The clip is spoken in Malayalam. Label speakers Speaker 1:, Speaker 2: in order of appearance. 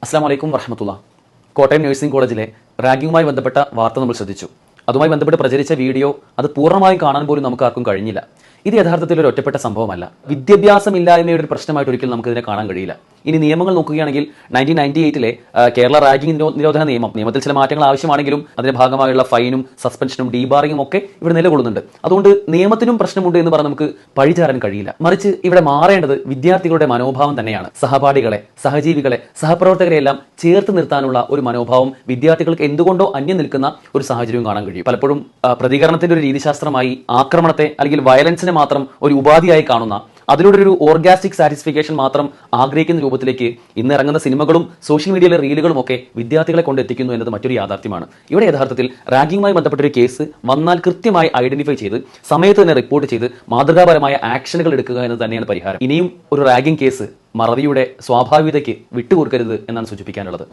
Speaker 1: അസ്സലാമു അലൈക്കും വറഹ്മത്തുള്ളാഹി. കോട്ടയം നഴ്സിംഗ് കോളേജിലെ റാഗിങ്ങുമായി ബന്ധപ്പെട്ട വാർത്ത നമ്മൾ ശ്രദ്ധിച്ചു. അതുമായി ബന്ധപ്പെട്ട് പ്രചരിച്ച വീഡിയോ അത് പൂർണ്ണമായും കാണാൻ പോലും നമുക്ക് ആർക്കും കഴിഞ്ഞില്ല. ഇത് യഥാർത്ഥത്തിൽ ഒരു ഒറ്റപ്പെട്ട സംഭവമല്ല. വിദ്യാഭ്യാസമില്ലായ്മയുടെ ഒരു പ്രശ്നമായിട്ട് ഒരിക്കലും നമുക്ക് ഇതിനെ കാണാൻ കഴിയില്ല. ഇനി നിയമങ്ങൾ നോക്കുകയാണെങ്കിൽ 1998 കേരള റാഗിംഗ് നിരോധന നിയമത്തിൽ ചില മാറ്റങ്ങൾ ആവശ്യമാണെങ്കിലും അതിന്റെ ഭാഗമായുള്ള ഫൈനും സസ്പെൻഷനും ഡീബാറിങ്ങും ഒക്കെ ഇവിടെ നിലകൊള്ളുന്നുണ്ട്. അതുകൊണ്ട് നിയമത്തിനും പ്രശ്നമുണ്ട് എന്ന് പറഞ്ഞ് നമുക്ക് പഴിചാരാൻ കഴിയില്ല. മറിച്ച് ഇവിടെ മാറേണ്ടത് വിദ്യാർത്ഥികളുടെ മനോഭാവം തന്നെയാണ്. സഹപാഠികളെ, സഹജീവികളെ, സഹപ്രവർത്തകരെ എല്ലാം ചേർത്ത് നിർത്താനുള്ള ഒരു മനോഭാവം വിദ്യാർത്ഥികൾക്ക് എന്തുകൊണ്ടോ അന്യം നിൽക്കുന്ന ഒരു സാഹചര്യവും കാണാൻ കഴിയും. പലപ്പോഴും പ്രതികരണത്തിന്റെ ഒരു രീതിശാസ്ത്രമായി ആക്രമണത്തെ അല്ലെങ്കിൽ വയലൻസിനെ മാത്രം ഒരു ഉപാധിയായി കാണുന്ന, അതിലൂടെ ഒരു ഓർഗാസ്റ്റിക് സാറ്റിസ്ഫിക്കേഷൻ മാത്രം ആഗ്രഹിക്കുന്ന രൂപത്തിലേക്ക് ഇന്ന് ഇറങ്ങുന്ന സിനിമകളും സോഷ്യൽ മീഡിയയിലെ റീലുകളും ഒക്കെ വിദ്യാർത്ഥികളെ കൊണ്ട് എത്തിക്കുന്നു എന്നത് മറ്റൊരു യാഥാർത്ഥ്യമാണ്. ഇവിടെ യഥാർത്ഥത്തിൽ റാഗിങ്ങുമായി ബന്ധപ്പെട്ട ഒരു കേസ് വന്നാൽ കൃത്യമായി ഐഡന്റിഫൈ ചെയ്ത് സമയത്ത് തന്നെ റിപ്പോർട്ട് ചെയ്ത് മാതൃകാപരമായ ആക്ഷനുകൾ എടുക്കുക എന്നത് തന്നെയാണ് പരിഹാരം. ഇനിയും ഒരു റാഗിംഗ് കേസ് മറവിയുടെ സ്വാഭാവികതയ്ക്ക് വിട്ടുകൊടുക്കരുത് എന്നാണ് സൂചിപ്പിക്കാനുള്ളത്.